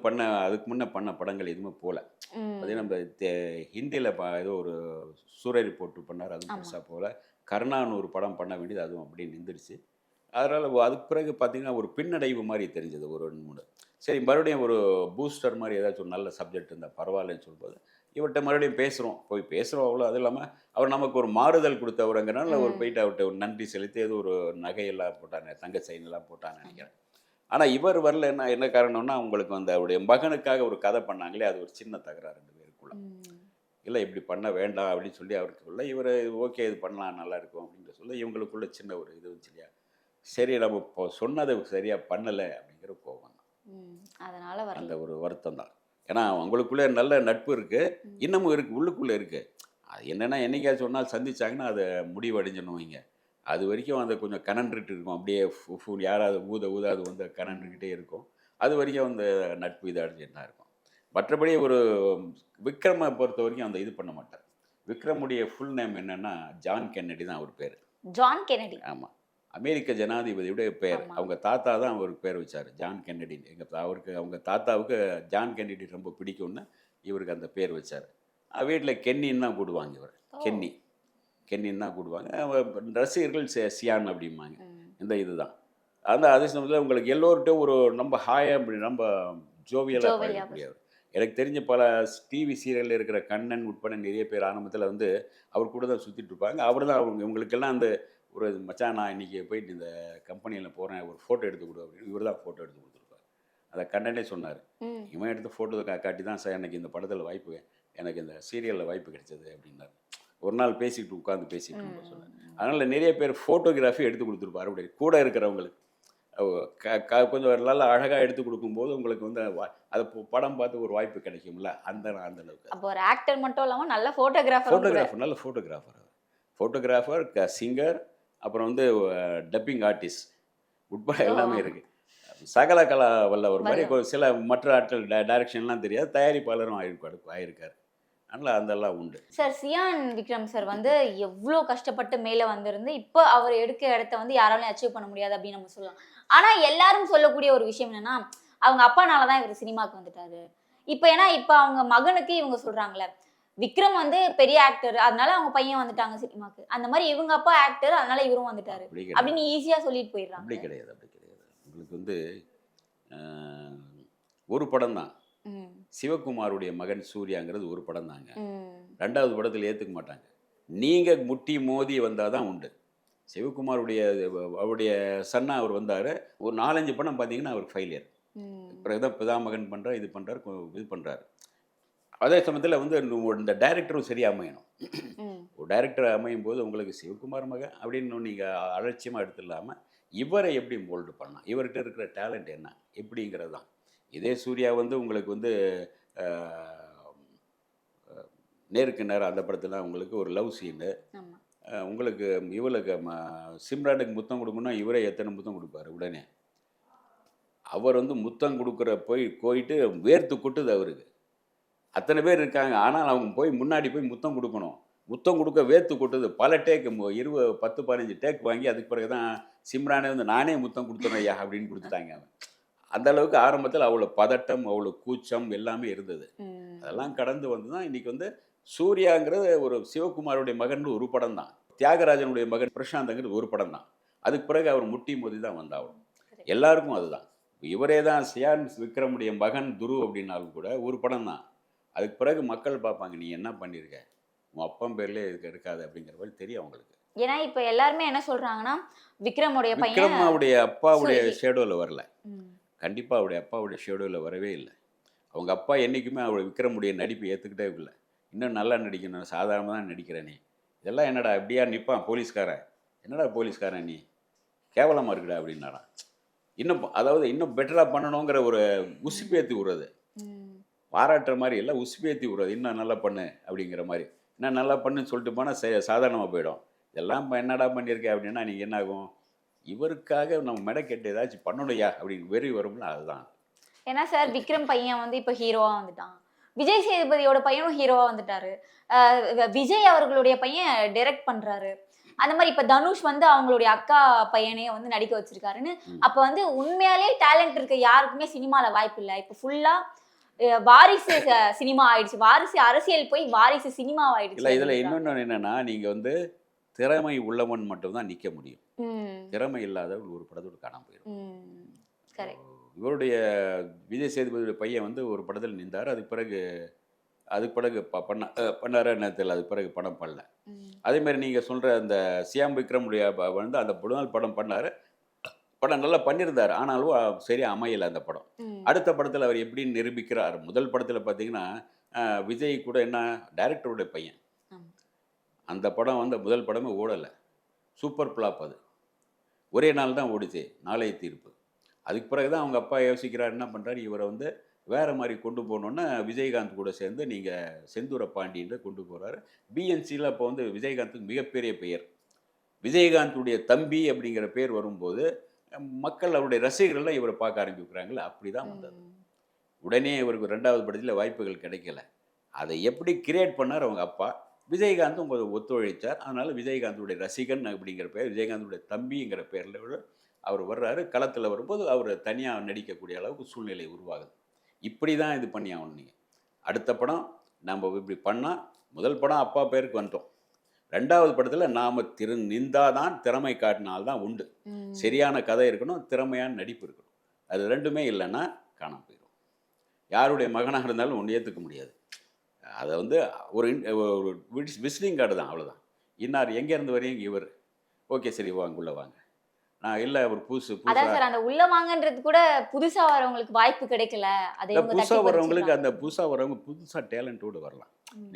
அதுக்கு முன்னே பண்ண படங்கள் எதுவுமே போகல. அதே நம்ம ஹிந்தியில் ஏதோ ஒரு சூரரை போட்டு பண்ணார், அதுவும் பெருசாக போகல. கர்ணான்னு ஒரு படம் பண்ண வேண்டியது அதுவும் அப்படியே நின்றுடுச்சு. அதனால் அதுக்கு பிறகு பார்த்தீங்கன்னா ஒரு பின்னடைவு மாதிரி தெரிஞ்சது ஒரு 2-3. சரி, மறுபடியும் ஒரு பூஸ்டர் மாதிரி ஏதாச்சும் ஒரு நல்ல சப்ஜெக்ட் இருந்தால் பரவாயில்லன்னு சொல்லும்போது இவர்கிட்ட மறுபடியும் பேசுகிறோம் அவ்வளோ. அது இல்லாமல் அவர் நமக்கு ஒரு மாறுதல் கொடுத்தவருங்கிறனால அவர் போயிட்டு அவர்கிட்ட ஒரு நன்றி செலுத்தி ஏதோ ஒரு நகையெல்லாம் போட்டாங்க, தங்க செயினெல்லாம் போட்டான்னு நினைக்கிறேன். ஆனால் இவர் வரல. என்ன காரணம்னா உங்களுக்கு வந்து அவருடைய மகனுக்காக ஒரு கதை பண்ணாங்களே, அது ஒரு சின்ன தகராறு 2 பேருக்குள்ள. இல்லை இப்படி பண்ண வேண்டாம் அப்படின்னு சொல்லி அவருக்கு சொல்ல, இவர் ஓகே இது பண்ணலாம் நல்லா இருக்கும் அப்படிங்கிற சொல்ல இவங்களுக்குள்ள சின்ன ஒரு இது வந்துச்சு இல்லையா. சரி நம்ம இப்போ சொன்னதை சரியாக பண்ணலை அப்படிங்கிற கோவம் தான், அதனால அந்த வரல. ஒரு வருத்தம் தான். ஏன்னா அவங்களுக்குள்ளே நல்ல நட்பு இருக்குது, இன்னமும் இருக்குது, உள்ளுக்குள்ளே இருக்குது. அது என்னென்னா என்னைக்காச்சும் ஒரு நாள் சந்திச்சாங்கன்னா அதை முடிவடைஞ்சிடணும் வைங்க. அது வரைக்கும் அந்த கொஞ்சம் கனன்றுட்டு இருக்கும், அப்படியே யாராவது ஊத அது வந்து கனன்றுக்கிட்டே இருக்கும். அது வரைக்கும் அந்த நட்பு இது அடைஞ்சிட்டு தான் இருக்கும். மற்றபடி ஒரு விக்ரமை பொறுத்த வரைக்கும் அந்த இது பண்ண மாட்டார். விக்ரமுடைய ஃபுல் நேம் என்னன்னா ஜான் கென்னடி தான் அவர் பேர். John Kennedy. ஆமாம், அமெரிக்க ஜனாதிபதியுடைய பேர். ஆமா. அவங்க தாத்தா தான் அவருக்கு பேர் வச்சார் ஜான் கென்னடி. அவருக்கு அவங்க தாத்தாவுக்கு ஜான் கென்னடி ரொம்ப பிடிக்கும்னு இவருக்கு அந்த பேர் வச்சார். வீட்டில் கென்னின்னு தான் கூடுவாங்க, இவர் கென்னின்னு தான் கூடுவாங்க. ரசிகர்கள் சியான் அப்படிம்பாங்க. இந்த இதுதான் அதே சமயத்தில் உங்களுக்கு எல்லோருட்டும் ஒரு ரொம்ப ஹாயாக அப்படி ரொம்ப ஜோவியலாக பழகக்கூடியவர். எனக்கு தெரிஞ்ச பல டிவி சீரியலில் இருக்கிற கண்ணன் உட்பட நிறைய பேர் ஆரம்பத்தில் வந்து அவர் கூட தான் சுற்றிட்டு இருப்பாங்க. அவர் தான் இவங்களுக்கெல்லாம் அந்த ஒரு மச்சான் நான் இன்றைக்கி போயிட்டு இந்த கம்பெனியில் போகிறேன், ஒரு ஃபோட்டோ எடுத்து கொடு அப்படின்னு இவர் தான் ஃபோட்டோ எடுத்து கொடுத்துருப்பார். அதை கண்ணனே சொன்னார், இவன் எடுத்து ஃபோட்டோ காட்டி தான் சார் எனக்கு இந்த படத்தில் வாய்ப்பு, எனக்கு இந்த சீரியலில் வாய்ப்பு கிடைச்சது அப்படின்னாரு. ஒரு நாள் பேசிக்கிட்டு உட்காந்து பேசிக்கிட்டு சொன்னார். அதனால் நிறைய பேர் ஃபோட்டோகிராஃபி எடுத்து கொடுத்துருப்பார். அப்படி கூட இருக்கிறவங்களுக்கு கொஞ்சம் நல்லா அழகாக எடுத்து கொடுக்கும்போது உங்களுக்கு வந்து அதை படம் பார்த்து ஒரு வாய்ப்பு கிடைக்கும்ல, அந்த அளவுக்கு. அப்போ ஒரு ஆக்டர் மட்டும் இல்லாமல் நல்ல ஃபோட்டோகிராஃபர், நல்ல ஃபோட்டோகிராஃபர், சிங்கர், அப்புறம் வந்து டப்பிங் ஆர்டிஸ்ட் உட்பட எல்லாமே இருக்குது. சகல கலா வல்ல ஒரு மாதிரி சில மற்ற ஆட்கள் டைரக்ஷன்லாம் தெரியாது, தயாரிப்பாளரும் ஆயிருக்காரு. அதனால் அதெல்லாம் உண்டு. சார் சியான் விக்ரம் சார் வந்து எவ்வளோ கஷ்டப்பட்டு மேலே வந்திருந்து இப்போ அவர் எடுக்க இடத்த வந்து யாராலையும் அச்சீவ் பண்ண முடியாது அப்படின்னு நம்ம சொல்லலாம். ஆனால் எல்லாரும் சொல்லக்கூடிய ஒரு விஷயம் என்னன்னா, அவங்க அப்பானால தான் இவர் சினிமாவுக்கு வந்துட்டாரு. இப்போ ஏன்னா இப்போ அவங்க மகனுக்கு இவங்க சொல்கிறாங்களே, விக்ரம் வந்து பெரிய ஆக்டர் அதனால அவங்க பையன் வந்துட்டாங்க சினிமாக்கு, அந்த மாதிரி இவங்க அப்பா ஆக்டர் அதனால இவரும் வந்துட்டாரு அப்படின்னு ஈஸியாக சொல்லிட்டு போயிடுறாங்க. அப்படி கிடையாது. உங்களுக்கு வந்து ஒரு படம் தான், சிவகுமாருடைய மகன் சூர்யாங்கிறது ஒரு படம் தாங்க. 2வது படத்தில் ஏற்றுக்க மாட்டாங்க. நீங்கள் முட்டி மோதி வந்தால் தான் உண்டு. சிவகுமாருடைய அவருடைய சன்னா அவர் வந்தார், ஒரு 4-5 படம் பார்த்தீங்கன்னா அவருக்கு ஃபெயிலியர். பிறகுதான் பிதாமகன் பண்ணுறார், இது பண்ணுறாரு. அதே சமயத்தில் வந்து இந்த டைரக்டரும் சரியாக அமையணும். ஒரு டைரக்டர் அமையும் போது உங்களுக்கு சிவகுமார் மகன் அப்படின்னு நீங்கள் அலட்சியமாக எடுத்துடலாமல் இவரை எப்படி மோல்டு பண்ணலாம், இவர்கிட்ட இருக்கிற டேலண்ட் என்ன எப்படிங்கிறது தான். இதே சூர்யா வந்து உங்களுக்கு வந்து நேருக்கு நேரம் அந்த படத்தில் உங்களுக்கு ஒரு லவ் சீனு, உங்களுக்கு இவளுக்கு சிம்ரானுக்கு முத்தம் கொடுக்கணும்னா இவரே எத்தனை முத்தம் கொடுப்பாரு உடனே. அவர் வந்து முத்தம் கொடுக்குற போயிட்டு வேர்த்து கொட்டுது அவருக்கு. அத்தனை பேர் இருக்காங்க, ஆனால் அவங்க முன்னாடி போய் முத்தம் கொடுக்கணும். முத்தம் கொடுக்க வேர்த்து கொட்டுது. பல டேக்கு 10-15 டேக் வாங்கி அதுக்கு பிறகு தான் சிம்ரானே வந்து நானே முத்தம் கொடுத்துறேன் ஐயா அப்படின்னு கொடுத்துட்டாங்க. அந்த அளவுக்கு ஆரம்பத்தில் அவ்வளோ பதட்டம், அவ்வளோ கூச்சம் எல்லாமே இருந்தது. அதெல்லாம் கடந்து வந்து தான் இன்றைக்கி வந்து சூர்யாங்கிறது ஒரு சிவகுமாருடைய மகன் ஒரு படம் தான், தியாகராஜனுடைய மகன் பிரசாந்த்ங்கிறது ஒரு படம் தான். அதுக்கு பிறகு அவர் முட்டி மோதி தான் வந்தாகணும். எல்லாருக்கும் அதுதான். இவரே தான் சியான் விக்ரமுடைய மகன் துரு அப்படின்னாலும் கூட ஒரு படம் தான். அதுக்கு பிறகு மக்கள் பார்ப்பாங்க, நீ என்ன பண்ணியிருக்க, உன் அப்பன் பேர்லேயே இருக்காது அப்படிங்கிற மாதிரி தெரியும் அவங்களுக்கு. ஏன்னா இப்போ எல்லாருமே என்ன சொல்கிறாங்கன்னா, விக்ரமுடைய அப்பாவுடைய ஷேடோவில் வரல. கண்டிப்பாக அவருடைய அப்பாவுடைய ஷேடோவில் வரவே இல்லை. அவங்க அப்பா என்றைக்குமே விக்ரமுடைய நடிப்பை ஏற்றுக்கிட்டே இல்லை. இன்னும் நல்லா நடிக்கணும், சாதாரணமாக தான் நடிக்கிறேன், நீ இதெல்லாம் என்னடா இப்படியா நிற்பான் போலீஸ்காரன், என்னடா போலீஸ்காரன் நீ கேவலமாக இருக்குடா அப்படின்னாரான். இன்னும் பெட்டராக பண்ணணுங்கிற ஒரு உசுப்பேற்றி விடுறது, பாராட்டுற மாதிரி இல்லை, உசுப்பேற்றி விடுறது, இன்னும் நல்லா பண்ணு அப்படிங்கிற மாதிரி. இன்னும் நல்லா பண்ணுன்னு சொல்லிட்டு போனால் சாதாரணமாக போயிடும். இதெல்லாம் என்னடா பண்ணியிருக்கேன் அப்படின்னா நீங்கள் என்ன ஆகும், இவருக்காக நம்ம மெடக்கெட்டு ஏதாச்சும் பண்ணணுயா அப்படின்னு வெறி வரும்ல, அதுதான். ஏன்னா சார் விக்ரம் பையன் வந்து இப்போ ஹீரோவாக வந்துட்டான், விஜய் சேதுபதியோட பையனும் ஹீரோவாக வந்துட்டாரு, விஜய் அவர்களுடைய பையன் டைரக்ட் பண்ணுறாரு, அந்த மாதிரி இப்போ தனுஷ் வந்து அவங்களுடைய அக்கா பையனையே வந்து நடிக்க வச்சிருக்காருன்னு. அப்போ வந்து உண்மையாலே டேலண்ட் இருக்க யாருக்குமே சினிமாவில் வாய்ப்பு இல்லை. இப்போ ஃபுல்லாக வாரிசு சினிமா ஆயிடுச்சு, வாரிசு அரசியல் போய் வாரிசு சினிமா ஆயிடுச்சு. இல்லை இதில் இன்னொன்று என்னென்னா, நீங்கள் வந்து திறமை உள்ளவன் மட்டும்தான் நிற்க முடியும், திறமை இல்லாதவர் ஒரு படத்தோடு காணாம போயிடும். இவருடைய விஜய் சேதுபதியுடைய பையன் வந்து ஒரு படத்தில் நின்றார், அதுக்கு பிறகு பண்ணார நேரத்தில் அதுக்கு பிறகு படம் பண்ணல. அதேமாதிரி நீங்கள் சொல்கிற அந்த சியாம் விக்ரமுடைய வந்து அந்த முதல் படம் பண்ணார், படம் நல்லா பண்ணியிருந்தார். ஆனாலும் சரியா அமையல அந்த படம். அடுத்த படத்தில் அவர் எப்படி நிரூபிக்கிறார்? முதல் படத்தில் பார்த்தீங்கன்னா விஜய் கூட என்ன டைரக்டருடைய பையன். அந்த படம் வந்து முதல் படமே ஓடலை, சூப்பர் ஃப்ளாப். அது ஒரே நாள் தான் ஓடிச்சு, நாளைய தீர்ப்பு. அதுக்கு பிறகு தான் அவங்க அப்பா யோசிக்கிறார், என்ன பண்ணுறாரு, இவரை வந்து வேறு மாதிரி கொண்டு போகணுன்னா விஜயகாந்த் கூட சேர்ந்து நீங்கள் செந்தூர பாண்டியன்ற கொண்டு போகிறாரு. பிஎன்சியில் அப்போ வந்து விஜயகாந்துக்கு மிகப்பெரிய பெயர். விஜயகாந்துடைய தம்பி அப்படிங்கிற பேர் வரும்போது மக்கள் அவருடைய ரசிகர்கள்லாம் இவரை பார்க்க ஆரம்பிக்கிறாங்களே, அப்படி தான் வந்தது. உடனே இவருக்கு 2வது படத்தில் வாய்ப்புகள் கிடைக்கல. அதை எப்படி கிரியேட் பண்ணார் அவங்க அப்பா, விஜயகாந்த் உங்களுக்கு ஒத்துழைச்சார். அதனால் விஜயகாந்துடைய ரசிகன் அப்படிங்கிற பேர், விஜயகாந்துடைய தம்பிங்கிற பேரில் அவர் வர்றாரு. களத்தில் வரும்போது அவர் தனியாக நடிக்கக்கூடிய அளவுக்கு சூழ்நிலை உருவாகுது. இப்படி தான் இது பண்ணி ஆகணும். நீங்கள் அடுத்த படம் நம்ம இப்படி பண்ணால், முதல் படம் அப்பா பேருக்கு வந்துட்டோம், 2வது படத்தில் நாம் நின்றாதான் திறமை காட்டினால்தான் உண்டு. சரியான கதை இருக்கணும், திறமையான நடிப்பு இருக்கணும். அது 2மே இல்லைன்னா காணாம போயிடும். யாருடைய மகனாக இருந்தாலும் ஒன்று ஏற்றுக்க முடியாது. அதை வந்து ஒரு விசிட்டிங் கார்டு தான், அவ்வளோதான். இன்னார் எங்கேருந்து வரீங்க, இவர், ஓகே சரி வாங்க உள்ள வாங்க. நான் இல்லை ஒரு அதான் சார், அந்த உள்ள வாங்கன்றது கூட புதுசா வரவங்களுக்கு வாய்ப்பு கிடைக்கல. புதுசாக வர்றவங்களுக்கு, அந்த புதுசாக வர்றவங்க புதுசாக டேலண்ட்டோடு வரலாம்.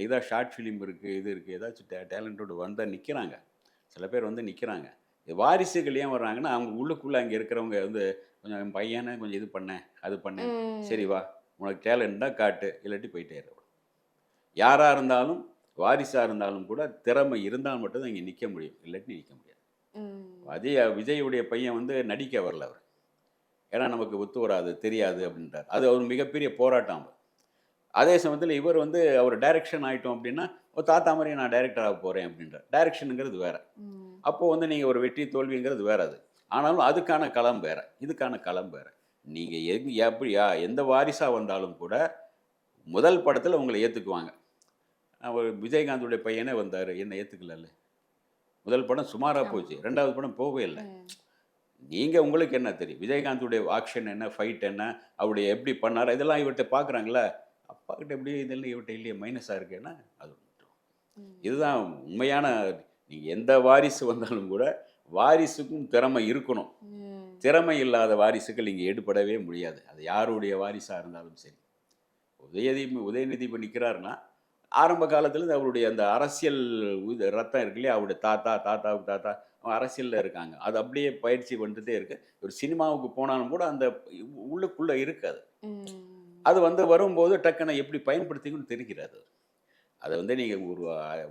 இதான் ஷார்ட் ஃபிலிம் இருக்குது, இது இருக்குது, ஏதாச்சும் டேலண்ட்டோடு வந்தால் நிற்கிறாங்க. சில பேர் வந்து நிற்கிறாங்க. வாரிசுகள் ஏன் வர்றாங்கன்னா, அவங்க உள்ளுக்குள்ளே அங்கே இருக்கிறவங்க வந்து கொஞ்சம் என் பையனை கொஞ்சம் இது பண்ணேன், அது பண்ணேன், சரி வா உனக்கு டேலண்ட் தான் காட்டு, இல்லாட்டி போயிட்டே இருக்க. யாராக இருந்தாலும், வாரிசாக இருந்தாலும் கூட திறமை இருந்தால் மட்டும்தான் இங்கே நிற்க முடியும், இல்லாட்டி நிற்க முடியாது. அதே விஜயுடைய பையன் வந்து நடிக்க வரல அவர், ஏன்னா நமக்கு ஒத்து வராது, தெரியாது அப்படின்றார். அது ஒரு மிகப்பெரிய போராட்டம். அதே சமயத்தில் இவர் வந்து அவர் டைரக்ஷன் ஆகிட்டோம் அப்படின்னா, ஒரு தாத்தா மாதிரி நான் டைரக்டர் ஆக போகிறேன் அப்படின்றார். டைரக்ஷனுங்கிறது வேறு. அப்போது வந்து நீங்கள் ஒரு வெற்றி தோல்விங்கிறது வேறு. அது ஆனாலும் அதுக்கான களம் வேறு, இதுக்கான களம் வேறு. நீங்கள் எப்படியா எந்த வாரிசாக வந்தாலும் கூட முதல் படத்தில் உங்களை ஏற்றுக்குவாங்க. அவர் விஜயகாந்துடைய பையனே வந்தார், என்னை ஏற்றுக்கல. முதல் படம் சுமாராக போச்சு, 2வது படம் போகவே இல்லை. நீங்கள் உங்களுக்கு என்ன தெரியும், விஜயகாந்துடைய ஆக்ஷன் என்ன, ஃபைட் என்ன, அவருடைய எப்படி பண்ணார், இதெல்லாம் இவர்கிட்ட பார்க்குறாங்களா. அப்பா கிட்ட எப்படி இதெல்லாம் இவர்கிட்ட இல்லையே, மைனஸாக இருக்குன்னா அது இதுதான் உண்மையான. நீங்கள் எந்த வாரிசு வந்தாலும் கூட வாரிசுக்கும் திறமை இருக்கணும். திறமை இல்லாத வாரிசுகள் இங்கே எடுபடவே முடியாது. அது யாருடைய வாரிசாக இருந்தாலும் சரி. உதயநிதி இப்போ நிற்கிறாருன்னா, ஆரம்ப காலத்தில் அவருடைய அந்த அரசியல் ரத்தம் இருக்கு இல்லையா, அவருடைய தாத்தாவுக்கு தாத்தா அவன் அரசியலில் இருக்காங்க. அது அப்படியே பயிற்சி வந்துட்டே இருக்கு. ஒரு சினிமாவுக்கு போனாலும் கூட அந்த உள்ளுக்குள்ளே இருக்காது. அது வந்து வரும்போது டக்குன்னு எப்படி பயன்படுத்திக்கணும்னு தெரிகிறது. அதை வந்து நீங்கள்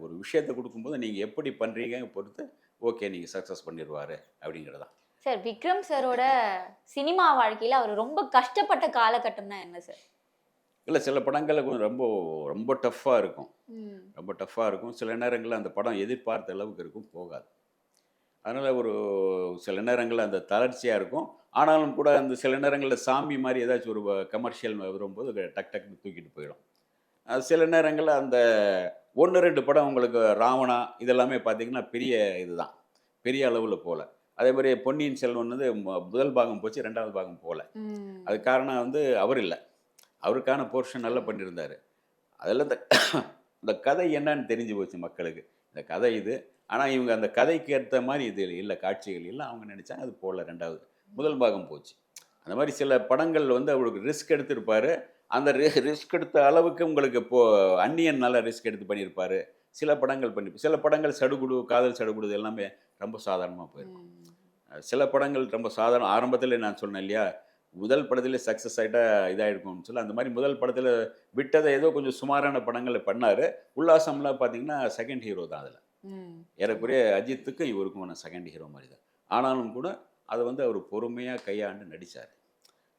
ஒரு விஷயத்தை கொடுக்கும்போது நீங்கள் எப்படி பண்ணுறீங்க பொறுத்து ஓகே நீங்கள் சக்ஸஸ் பண்ணிடுவார் அப்படிங்கிறதான். சார், விக்ரம் சாரோட சினிமா வாழ்க்கையில் அவர் ரொம்ப கஷ்டப்பட்ட காலகட்டம்னா என்ன சார்? இல்லை, சில படங்களில் கொஞ்சம் ரொம்ப ரொம்ப டஃப்பாக இருக்கும். ரொம்ப டஃப்பாக இருக்கும். சில நேரங்களில் அந்த படம் எதிர்பார்த்த அளவுக்கு இருக்கும், போகாது. அதனால் ஒரு சில நேரங்களில் அந்த தளர்ச்சியாக இருக்கும். ஆனாலும் கூட அந்த சில நேரங்களில் சாமி மாதிரி ஏதாச்சும் ஒரு கமர்ஷியல் வரும்போது டக்குன்னு தூக்கிட்டு போயிடும். சில நேரங்களில் அந்த 1-2 படம் உங்களுக்கு ராவணா இதெல்லாமே பார்த்திங்கன்னா பெரிய இதுதான், பெரிய அளவில் போகல. அதே மாதிரி பொன்னியின் செல்வன் வந்து முதல் பாகம் போச்சு, 2வது பாகம் போகல. அது காரணம் வந்து அவர் இல்லை, அவருக்கான போர்ஷன் நல்லா பண்ணியிருந்தார். அதில் இந்த கதை என்னன்னு தெரிஞ்சு போச்சு மக்களுக்கு, இந்த கதை இது. ஆனால் இவங்க அந்த கதைக்கு ஏற்ற மாதிரி இது இல்லை, காட்சிகள் இல்லை. அவங்க நினச்சாங்க அது போகல, 2வது. முதல் பாகம் போச்சு. அந்த மாதிரி சில படங்கள் வந்து அவருக்கு ரிஸ்க் எடுத்திருப்பார். அந்த ரிஸ்க் எடுத்த அளவுக்கு உங்களுக்கு இப்போது அந்நியன் நல்லா ரிஸ்க் எடுத்து பண்ணியிருப்பார். சில படங்கள் சில படங்கள் சடுகுடு, காதல் சடுகுடு எல்லாமே ரொம்ப சாதாரணமாக போயிருக்கும். சில படங்கள் ரொம்ப சாதாரண. ஆரம்பத்தில் நான் சொன்னேன் இல்லையா, முதல் படத்தில் சக்ஸஸ் ஆகிட்டா இதாகிருக்கும்னு சொல்லி, அந்த மாதிரி முதல் படத்தில் விட்டதை ஏதோ கொஞ்சம் சுமாரான படங்களை பண்ணார். உல்லாசம்லாம் பார்த்தீங்கன்னா செகண்ட் ஹீரோ தான். அதில் ஏறக்குறைய அஜித்துக்கு இவருக்கும் செகண்ட் ஹீரோ மாதிரி தான். ஆனாலும் கூட அதை வந்து அவர் பொறுமையாக கையாண்டு நடித்தார்.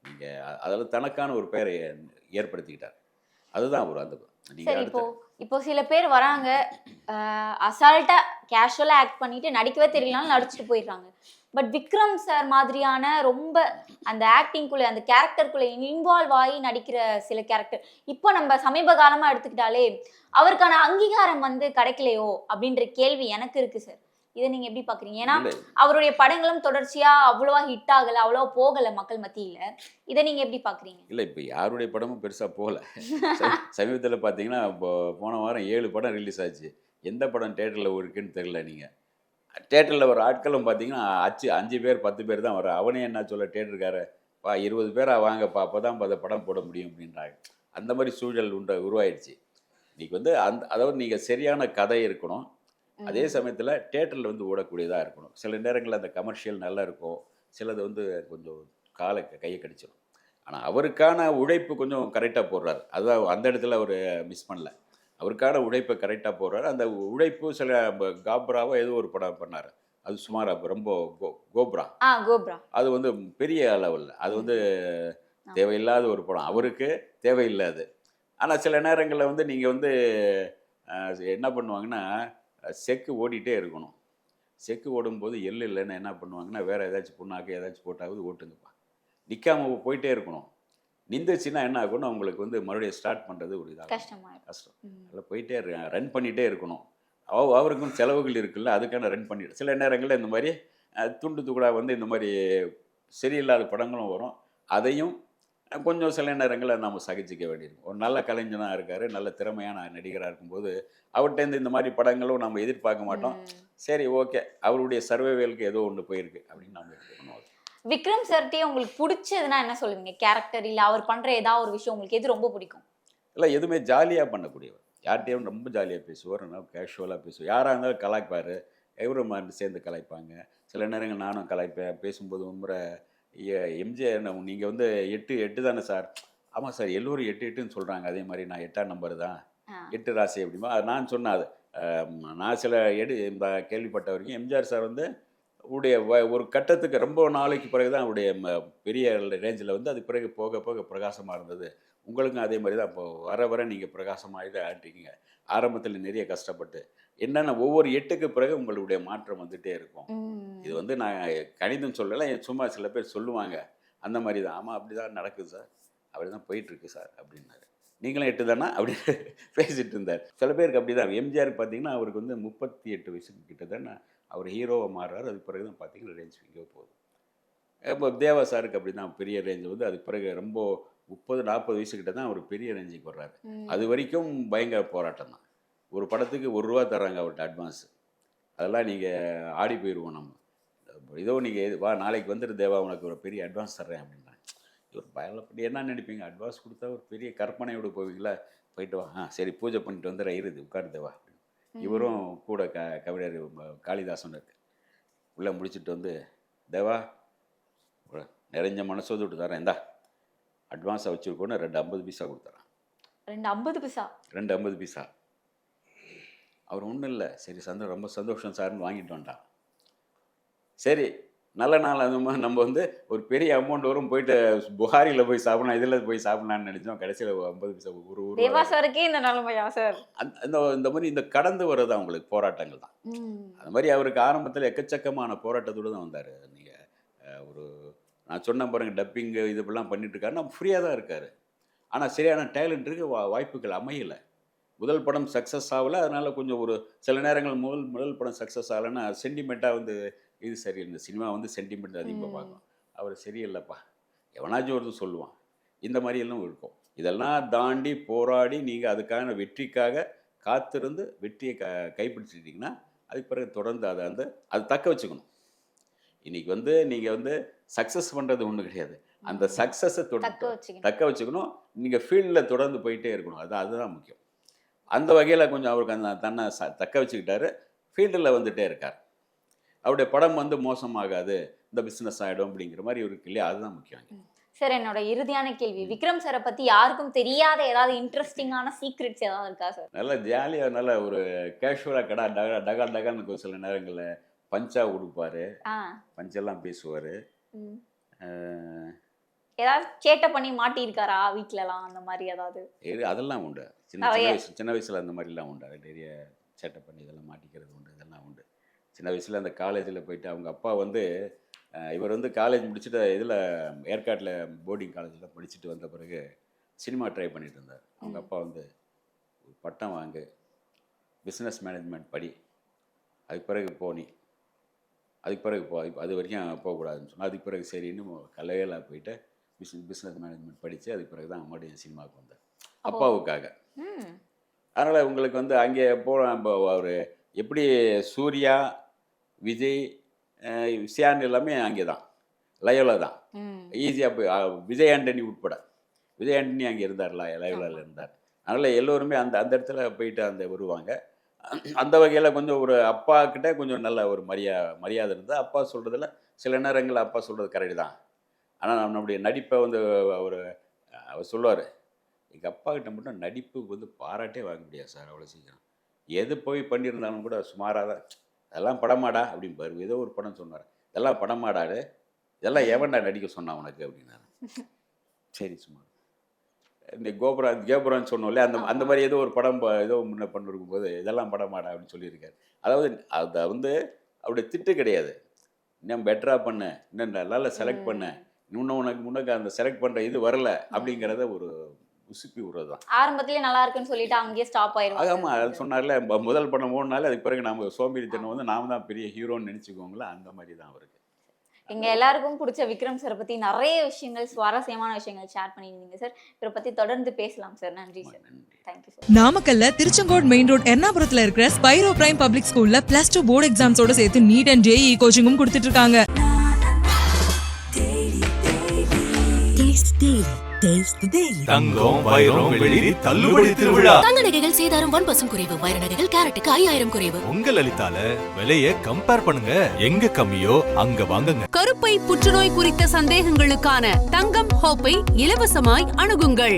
நீங்கள் அதில் தனக்கான ஒரு பெயரை ஏற்படுத்திக்கிட்டார். அதுதான் அவர் அந்த இப்போ சில பேர் வராங்க, அசால்ட்டா கேஷுவலா ஆக்ட் பண்ணிட்டு நடிக்கவே தெரியலனாலும் நடிச்சுட்டு போயிடுறாங்க. பட் விக்ரம் சார் மாதிரியான ரொம்ப அந்த ஆக்டிங்குள்ள அந்த கேரக்டருக்குள்ள இன்வால்வ் ஆகி நடிக்கிற சில கேரக்டர் இப்போ நம்ம சமீப காலமா எடுத்துக்கிட்டாலே அவருக்கான அங்கீகாரம் வந்து கிடைக்கலையோ அப்படின்ற கேள்வி எனக்கு இருக்கு சார். இதை நீங்க எப்படி பாக்குறீங்க? ஏன்னா அவருடைய படங்களும் தொடர்ச்சியா அவ்வளவா ஹிட் ஆகல, அவ்வளவா போகல மக்கள் மத்தியில. இதை நீங்க எப்படி பாக்குறீங்க? இல்லை, இப்போ யாருடைய படமும் பெருசா போகல. சமீபத்தில் பார்த்தீங்கன்னா இப்போ போன வாரம் 7 படம் ரிலீஸ் ஆச்சு. எந்த படம் தேட்டரில் இருக்குன்னு தெரியல. நீங்கள் தேட்டரில் வர ஆட்களும் பார்த்தீங்கன்னா 5 பேர் 10 பேர் தான் வர. அவனே என்ன சொல்ல தேட்டருக்கார, "பா 20 பேரா வாங்கப்பா, அப்போ தான் அந்த படம் போட முடியும்" அப்படின்றாங்க. அந்த மாதிரி சூழல் உருவாயிடுச்சு. இன்னைக்கு வந்து அதாவது நீங்கள் சரியான கதை இருக்கணும். அதே சமயத்தில் தேட்டரில் வந்து ஓடக்கூடியதாக இருக்கணும். சில நேரங்களில் அந்த கமர்ஷியல் நல்லா இருக்கும், சிலது வந்து கொஞ்சம் கையை கடிச்சிடும். ஆனால் அவருக்கான உழைப்பு கொஞ்சம் கரெக்டாக போடுறாரு. அதுதான் அந்த இடத்துல அவர் மிஸ் பண்ணல. அவருக்கான உழைப்பை கரெக்டாக போடுறாரு. அந்த உழைப்பு சில காப்ராவோ ஏதோ ஒரு படம் பண்ணார். அது சுமார் ரொம்ப கோப்ரா. கோப்ரா. அது வந்து பெரிய லெவலில் அது வந்து தேவையில்லாத ஒரு படம். அவருக்கு தேவையில்லாது. ஆனால் சில நேரங்களில் வந்து நீங்கள் வந்து என்ன பண்ணுவாங்கன்னா, செக்கு ஓடிட்டே இருக்கணும். செக்கு ஓடும்போது எள்ளு இல்லைன்னு என்ன பண்ணுவாங்கன்னா, வேறு ஏதாச்சும் புண்ணாக்கு ஏதாச்சும் போட்டாவது ஓட்டுங்கப்பா. நிற்காம போயிட்டே இருக்கணும். நின்றுச்சுன்னா என்ன ஆகும்னா, உங்களுக்கு வந்து மறுபடியும் ஸ்டார்ட் பண்ணுறது ஒரு இதாக கஷ்டம். அதில் போயிட்டே ரன் பண்ணிகிட்டே இருக்கணும். அவருக்கும் செலவுகள் இருக்குல்ல, அதுக்கான ரன் பண்ணிட்டு சில நேரங்களில் இந்த மாதிரி துண்டு துகடாக வந்து இந்த மாதிரி சரியில்லாத படங்களும் வரும். அதையும் கொஞ்சம் சில நேரங்களில் நம்ம சகிச்சிக்க வேண்டியிருக்கும். ஒரு நல்ல கலைஞனாக இருக்கார், நல்ல திறமையான நடிகராக இருக்கும்போது அவர்கிட்டேருந்து இந்த மாதிரி படங்களும் நம்ம எதிர்பார்க்க மாட்டோம். சரி, ஓகே, அவருடைய சர்வைவலுக்கு ஏதோ ஒன்று போயிருக்கு அப்படின்னு நம்ம எடுத்துக்கணும். விக்ரம் சார்ட்டே உங்களுக்கு பிடிச்சதுன்னா என்ன சொல்லுவீங்க? கேரக்டர் இல்லை அவர் பண்ணுற ஏதாவது ஒரு விஷயம் உங்களுக்கு எது ரொம்ப பிடிக்கும்? இல்லை, எதுவுமே ஜாலியாக பண்ணக்கூடியவர். யார்கிட்டையும் ரொம்ப ஜாலியாக பேசுவார், நல்லா கேஷுவலாக பேசுவார். யாராக இருந்தாலும் கலாய்ப்பார், இவரும் சேர்ந்து கலாய்ப்பாங்க. சில நேரங்கள் நானும் கலாய்ப்பேன். பேசும்போது முறை எம்ஜிஆர், நீங்கள் வந்து 8 தானே சார்? ஆமாம் சார், எல்லோரும் 8ன்னு சொல்கிறாங்க. அதே மாதிரி நான் 8ஆம் நம்பர் தான், 8 ராசி அப்படிமா. அது நான் சொன்னேன். அது நான் சில இந்த கேள்விப்பட்ட வரைக்கும் எம்ஜிஆர் சார் வந்து உடைய ஒரு கட்டத்துக்கு ரொம்ப நாளைக்கு பிறகு தான் அவருடைய பெரிய ரேஞ்சில் வந்து அது பிறகு போக போக பிரகாசமாக இருந்தது. உங்களுக்கும் அதே மாதிரி தான் இப்போ வர வர நீங்கள் பிரகாசமாக இதை ஆட்டிக்கிங்க. ஆரம்பத்தில் நிறைய கஷ்டப்பட்டு என்னென்ன ஒவ்வொரு 8க்கு பிறகு உங்களுடைய மாற்றம் வந்துகிட்டே இருக்கும். இது வந்து நான் கணிதம் சொல்லலை, சும்மா சில பேர் சொல்லுவாங்க அந்த மாதிரி தான். ஆமாம், அப்படி தான் நடக்குது சார், அப்படி தான் போயிட்டுருக்கு சார் அப்படின்னாரு. நீங்களும் 8 தானே அப்படின்னு பேசிகிட்டு இருந்தார். சில பேருக்கு அப்படி தான். எம்ஜிஆர் பார்த்தீங்கன்னா அவருக்கு வந்து 38 வயசுக்கு கிட்ட தானே அவர் ஹீரோவை மாறுறாரு. அதுக்கு பிறகு தான் பார்த்தீங்கன்னா ரேஞ்ச் எங்கேயோ போகுது. இப்போ தேவா சாருக்கு அப்படி தான் பெரிய ரேஞ்ச் வந்து அதுக்கு பிறகு ரொம்ப 30-40 வயசுக்கிட்ட தான் அவர் பெரிய ரேஞ்சுக்கு வர்றாரு. அது வரைக்கும் பயங்கர போராட்டம் தான். ஒரு படத்துக்கு ₹1 தர்றாங்க அவர்கிட்ட அட்வான்ஸு. அதெல்லாம் நீங்கள் ஆடி போயிடுவோம் நம்ம. ஏதோ நீங்கள் வா நாளைக்கு வந்துட்டு தேவா உனக்கு ஒரு பெரிய அட்வான்ஸ் தர்றேன் அப்படின்றாங்க. இவர் பயப்படி என்ன நினைப்பீங்க? அட்வான்ஸ் கொடுத்தா ஒரு பெரிய கற்பனையோடு போவீங்களா? போயிட்டு வா, சரி பூஜை பண்ணிட்டு வந்துடுறேன், இருது உட்காரு தேவா. இவரும் கூட கவிஞர் காளிதாசன் இருக்கு. உள்ளே முடிச்சுட்டு வந்து, தேவா நிறைஞ்ச மனசோடு விட்டு தரேன், இந்தா அட்வான்ஸாக வச்சுருக்கோன்னு 2 50 பைசா கொடுத்துறான். 2 50 பைசா? 2 50 பைசா. அவர் ஒன்றும் இல்லை, சரி ரொம்ப சந்தோஷம் சார்னு வாங்கிட்டு வந்துட்டான். சரி, நல்ல நாள் அந்த மாதிரி நம்ம வந்து ஒரு பெரிய அமௌண்ட் வரும், போயிட்டு புகாரியில் போய் சாப்பிடலாம், இதில் போய் சாப்பிடலான்னு நினச்சோம். கடைசியில் 50 பைசா ஒரு தேவா சாருக்கே இந்த நிலைமையா சார்? இந்த மாதிரி இந்த கடந்து வர்றது அவங்களுக்கு போராட்டங்கள் தான். அந்த மாதிரி அவருக்கு ஆரம்பத்தில் எக்கச்சக்கமான போராட்டத்தோடு தான் வந்தார். நீங்கள் ஒரு நான் சொன்ன பாருங்க, டப்பிங்கு இது இப்படிலாம் பண்ணிட்டு இருக்காரு. நம்ம ஃப்ரீயாக தான் இருக்கார். ஆனால் சரியான டேலண்ட் இருக்குது, வாய்ப்புகள் அமையலை. முதல் படம் சக்ஸஸ் ஆகலை. அதனால் கொஞ்சம் ஒரு சில நேரங்கள் முதல் படம் சக்ஸஸ் ஆகலைன்னா சென்டிமெண்ட்டாக வந்து இது சரியில்லை. இந்த சினிமா வந்து சென்டிமெண்ட் அதிகமாக பார்க்கணும். அவர் சரியில்லைப்பா எவனாச்சும் ஒருத்தர் சொல்லுவான். இந்த மாதிரியெல்லாம் இருக்கும். இதெல்லாம் தாண்டி போராடி நீங்கள் அதுக்கான வெற்றிக்காக காத்திருந்து வெற்றியை கைப்பிடிச்சிட்டிங்கன்னா அதுக்கு பிறகு தொடர்ந்து அதை வந்து அது தக்க வச்சுக்கணும். இன்றைக்கி வந்து நீங்கள் வந்து சக்ஸஸ் பண்ணுறது ஒன்றும் கிடையாது. அந்த சக்ஸஸை தக்க வச்சுக்கணும். நீங்கள் ஃபீல்டில் தொடர்ந்து போயிட்டே இருக்கணும். அதுதான் முக்கியம். அந்த வகையில் கொஞ்சம் அவருக்கு அந்த தன்னை தக்க வச்சுக்கிட்டாரு. ஃபீல்டில் வந்துகிட்டே இருக்கார். அவருடைய படம் வந்து மோசமாகாது, இந்த பிஸ்னஸ் ஆகிடும் அப்படிங்கிற மாதிரி இருக்கு இல்லையா? அதுதான் முக்கியம். சார், என்னோட இறுதியான கேள்வி, விக்ரம் சாரை பற்றி யாருக்கும் தெரியாத ஏதாவது இன்ட்ரெஸ்டிங்கான சீக்ரெட்ஸ் ஏதாவது இருக்கா சார்? நல்லா ஜாலியாக நல்ல ஒரு கேஷுவலாக டகான்னு சில நேரங்களில் பஞ்சா உடுப்பார், பஞ்செல்லாம் பேசுவார். ஏதாவது சேட்டை பண்ணி மாட்டியிருக்காரா வீட்டிலலாம்? அந்த மாதிரி ஏதாவது? அதெல்லாம் உண்டு. சின்ன வயசில் அந்த மாதிரிலாம் உண்டு. நிறைய சேட்டை பண்ணி இதெல்லாம் மாட்டிக்கிறது உண்டு. இதெல்லாம் உண்டு. சின்ன வயசில் அந்த காலேஜில் போயிட்டு அவங்க அப்பா வந்து இவர் வந்து காலேஜ் முடிச்சுட்டு இதில் ஏற்காட்டில் போர்டிங் காலேஜில் படிச்சுட்டு வந்த பிறகு சினிமா ட்ரை பண்ணிட்டு இருந்தார். அவங்க அப்பா வந்து பட்டம் வாங்கு, பிஸ்னஸ் மேனேஜ்மெண்ட் படி, அதுக்கு பிறகு போனி, அதுக்கு பிறகு அது வரைக்கும் போகக்கூடாதுன்னு சொன்னால் அதுக்கு பிறகு சரின்னு கலையெல்லாம் போயிட்டு பிஸ்னஸ் மேனேஜ்மெண்ட் படித்து அதுக்கு பிறகு தான் மறுபடியும் சினிமாவுக்கு வந்தார் அப்பாவுக்காக. அதனால் உங்களுக்கு வந்து அங்கே அவர் எப்படி சூர்யா விஜய் சியான் எல்லாமே அங்கே தான், லயோலா தான். ஈஸியாக போய் விஜய் ஆண்டனி உட்பட, விஜய் ஆண்டனி அங்கே இருந்தார், லயோலாவில் இருந்தார். அதனால் எல்லோருமே அந்த அந்த இடத்துல போயிட்டு அந்த வருவாங்க. அந்த வகையில் கொஞ்சம் ஒரு அப்பா கிட்ட கொஞ்சம் நல்ல ஒரு மரியாதை இருந்தால், அப்பா சொல்கிறதுல சில நேரங்களில் அப்பா சொல்கிறது கரெக்டு தான். ஆனால் நம்மளுடைய நடிப்பை வந்து அவர் சொல்லுவார், எங்கள் அப்பா கிட்ட மட்டும் நடிப்புக்கு வந்து பாராட்டே வாங்க முடியாது சார் அவ்வளோ சீக்கிரம். எது போய் பண்ணியிருந்தாலும் கூட சுமாராக தான், அதெல்லாம் படமாடா அப்படிம்பாரு. ஏதோ ஒரு படம் சொன்னார், இதெல்லாம் படமாடாடு, இதெல்லாம் எவன்டா நடிக்க சொன்னான் உனக்கு அப்படின்னாரு. சரி சும்மா இந்த கோபுரான்னு சொன்னோம்ல, அந்த மாதிரி ஏதோ ஒரு படம் ஏதோ முன்ன பண்ணிருக்கும் போது இதெல்லாம் படமாடா அப்படின்னு சொல்லியிருக்காரு. அதாவது அதை வந்து அப்படி திட்டு கிடையாது, இன்னும் பெட்டராக பண்ணு, இன்னும் நல்லா செலக்ட் பண்ணு, இன்னும் உனக்கு அந்த செலக்ட் பண்ணுற இது வரல அப்படிங்கிறத ஒரு உசுப்பி விடுறது தான். ஆரம்பத்திலே நல்லா இருக்குன்னு சொல்லிட்டு அங்கேயே ஸ்டாப் ஆயிரும். ஆமாம், அது சொன்னார்ல, முதல் படம் 3 நாள், அதுக்கு பிறகு நம்ம சோம்பேறித்தனம் வந்து நாம தான் பெரிய ஹீரோன்னு நினச்சிக்கோங்களா, அந்த மாதிரி தான் அவருக்கு. எங்க எல்லாருக்கும் பிடிச்ச விக்ரம் சார் பத்தி நிறைய விஷயங்கள், சுவாரஸ்யமான விஷயங்கள் ஷேர் பண்ணியிருந்தீங்க சார். இவரை பத்தி தொடர்ந்து பேசலாம் சார். நன்றி சார். Thank you sir. நாமக்கல்ல திருச்செங்கோடு மெயின் ரோட் எர்ணாபுரத்துல இருக்கிற ஸ்பைரோ பிரைம் பப்ளிக் ஸ்கூல்ல +2 போர்டு எக்ஸாம்ஸோட சேர்த்து நீட் அண்ட் JEE கோச்சிங்கும் கொடுத்துட்டு இருக்காங்க. தங்கம், வைரம், வெள்ளி தள்ளுபடி திருவிழா. தங்க நகைகள் சேதாரம் 1% குறைவு. வைர நகைகள் கேரட்டுக்கு 5000 குறைவு. உங்க லலிதால விலையை கம்பேர் பண்ணுங்க, எங்க கம்மியோ அங்க வாங்குங்க. கருப்பை புற்றுநோய் குறித்த சந்தேகங்களுக்கான தங்கம் ஹோப்பை இலவசமாய் அணுகுங்கள்.